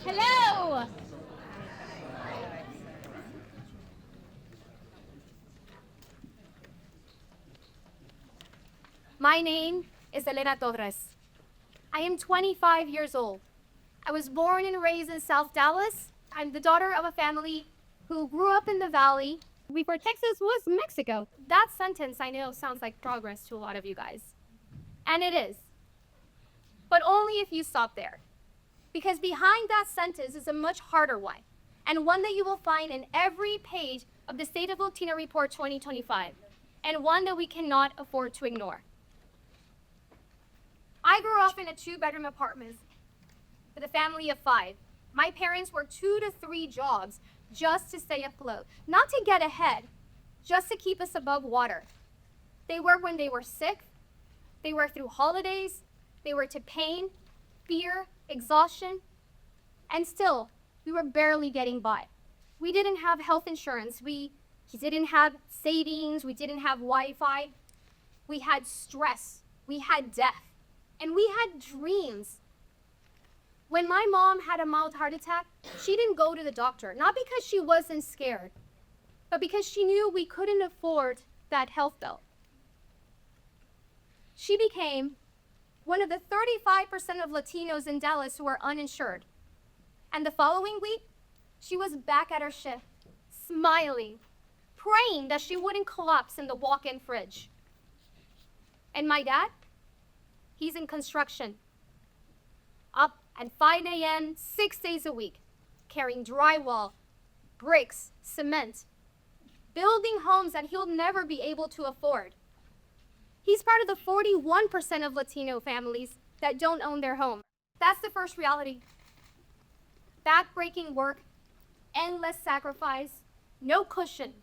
Hello! My name is Elena Torres. I am 25 years old. I was born and raised in South Dallas. I'm the daughter of a family who grew up in the Valley before Texas was Mexico. That sentence I know sounds like progress to a lot of you guys. And it is. But only if you stop there. Because behind that sentence is a much harder one, and one that you will find in every page of the State of Latino Report 2025, and one that we cannot afford to ignore. I grew up in a 2-bedroom apartment with a family of 5. My parents worked 2 to 3 jobs just to stay afloat, not to get ahead, just to keep us above water. They worked when they were sick, they worked through holidays, they worked to pain, fear, exhaustion, and still, we were barely getting by. We didn't have health insurance, we didn't have savings, we didn't have Wi-Fi. We had stress, we had death, and we had dreams. When my mom had a mild heart attack, she didn't go to the doctor, not because she wasn't scared, but because she knew we couldn't afford that health bill. She became one of the 35% of Latinos in Dallas who are uninsured. And the following week, she was back at her shift, smiling, praying that she wouldn't collapse in the walk-in fridge. And my dad, he's in construction, up at 5 a.m., 6 days a week, carrying drywall, bricks, cement, building homes that he'll never be able to afford. He's part of the 41% of Latino families that don't own their home. That's the first reality. Back-breaking work, endless sacrifice, no cushion,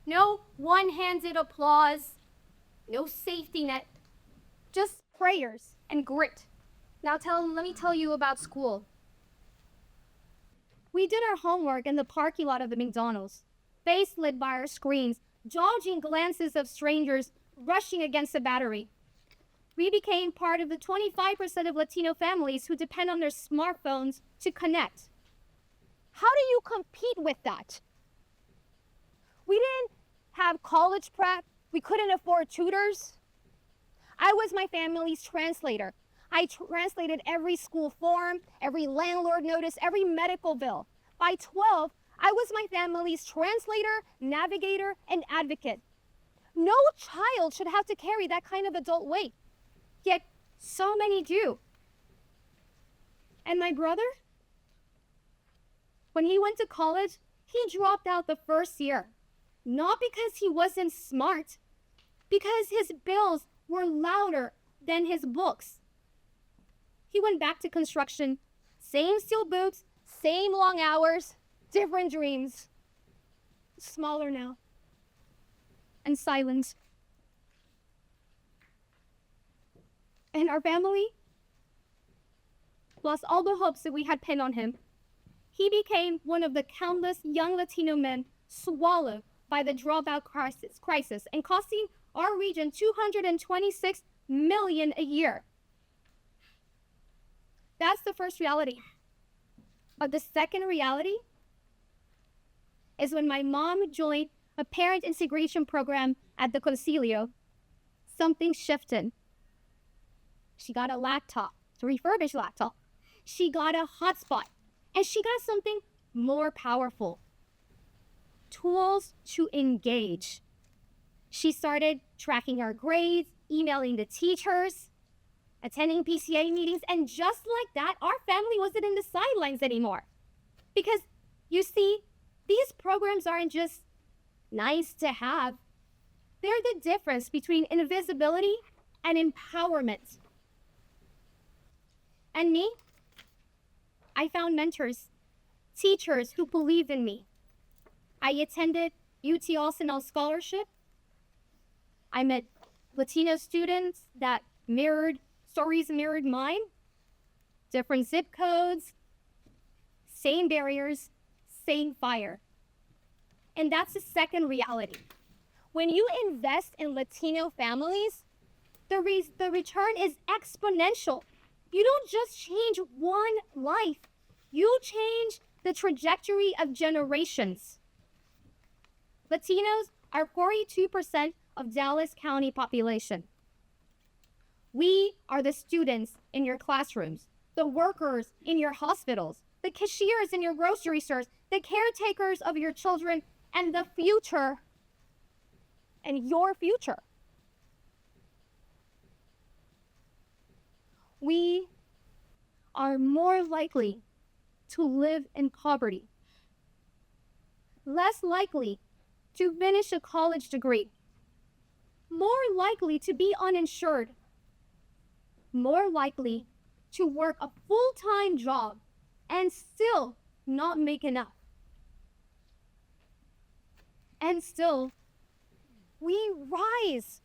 no one-handed applause, no safety net, just prayers and grit. Now let me tell you about school. We did our homework in the parking lot of the McDonald's, face lit by our screens, dodging glances of strangers rushing against the battery. We became part of the 25% of Latino families who depend on their smartphones to connect. How do you compete with that? We didn't have college prep. We couldn't afford tutors. I was my family's translator. I translated every school form, every landlord notice, every medical bill. By 12, I was my family's translator, navigator, and advocate. No child should have to carry that kind of adult weight, yet so many do. And my brother, when he went to college, he dropped out the first year, not because he wasn't smart, because his bills were louder than his books. He went back to construction, same steel boots, same long hours, different dreams, smaller now, and silent. And our family lost all the hopes that we had pinned on him. He became one of the countless young Latino men swallowed by the dropout crisis and costing our region $226 million a year. That's the first reality. But the second reality is when my mom joined a parent integration program at the Concilio, something shifted. She got a laptop, a refurbished laptop. She got a hotspot, and she got something more powerful: tools to engage. She started tracking our grades, emailing the teachers, attending PCA meetings, and just like that, our family wasn't in the sidelines anymore. Because, you see, these programs aren't just nice to have. They're the difference between invisibility and empowerment. And me, I found mentors, teachers who believed in me. I attended UT Austin on scholarship. I met Latino students that stories mirrored mine, different zip codes, same barriers, same fire. And that's the second reality. When you invest in Latino families, the return is exponential. You don't just change one life, You change the trajectory of generations. Latinos are 42% of Dallas County population. We are the students in your classrooms, the workers in your hospitals, the cashiers in your grocery stores, the caretakers of your children, and the future, and your future. We are more likely to live in poverty, less likely to finish a college degree, more likely to be uninsured, more likely to work a full-time job and still not make enough. And still, we rise.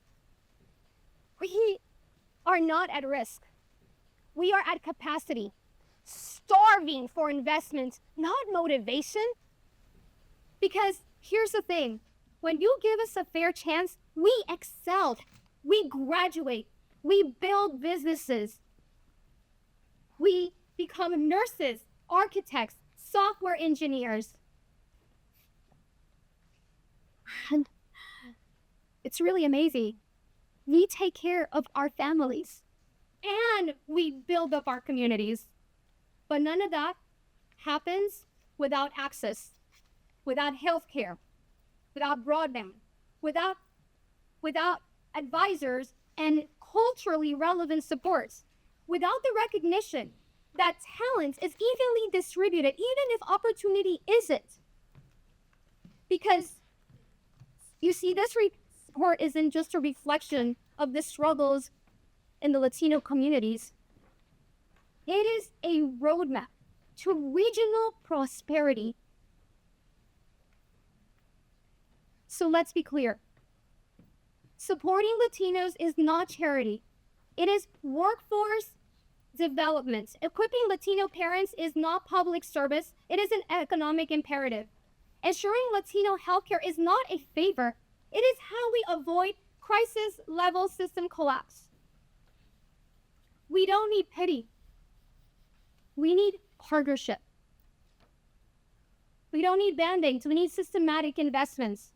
We are not at risk. We are at capacity, starving for investment, not motivation. Because here's the thing, when you give us a fair chance, we excel, we graduate, we build businesses, we become nurses, architects, software engineers. And it's really amazing. We take care of our families and we build up our communities. But none of that happens without access, without health care, without broadband, without advisors and culturally relevant supports, without the recognition that talent is evenly distributed, even if opportunity isn't. Because you see, this report isn't just a reflection of the struggles in the Latino communities. It is a roadmap to regional prosperity. So let's be clear. Supporting Latinos is not charity. It is workforce development. Equipping Latino parents is not public service. It is an economic imperative. Ensuring Latino healthcare is not a favor. It is how we avoid crisis-level system collapse. We don't need pity. We need partnership. We don't need band-aids. We need systematic investments.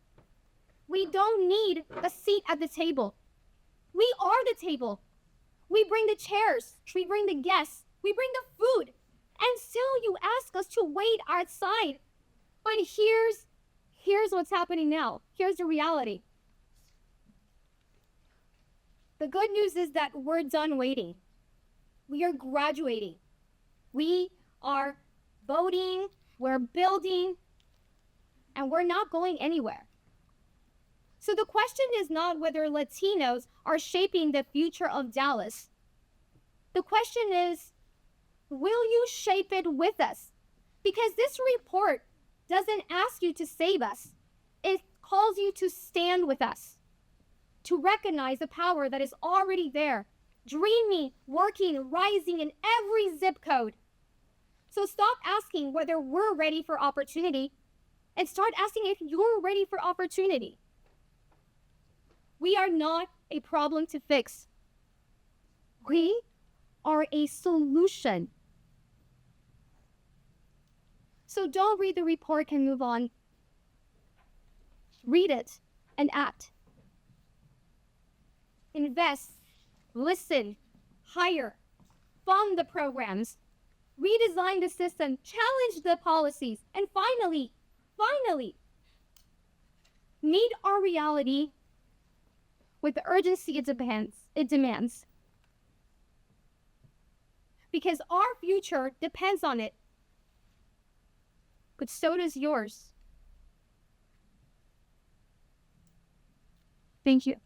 We don't need a seat at the table. We are the table. We bring the chairs. We bring the guests. We bring the food. And still you ask us to wait outside. But here's what's happening now. Here's the reality. The good news is that we're done waiting. We are graduating. We are voting, we're building, and we're not going anywhere. So the question is not whether Latinos are shaping the future of Dallas. The question is, will you shape it with us? Because this report doesn't ask you to save us. It calls you to stand with us, to recognize the power that is already there, dreaming, working, rising in every zip code. So stop asking whether we're ready for opportunity and start asking if you're ready for opportunity. We are not a problem to fix. We are a solution. So don't read the report and move on. Read it and act. Invest, listen, hire, fund the programs, redesign the system, challenge the policies, and finally, meet our reality with the urgency it demands. Because our future depends on it, but so does yours. Thank you.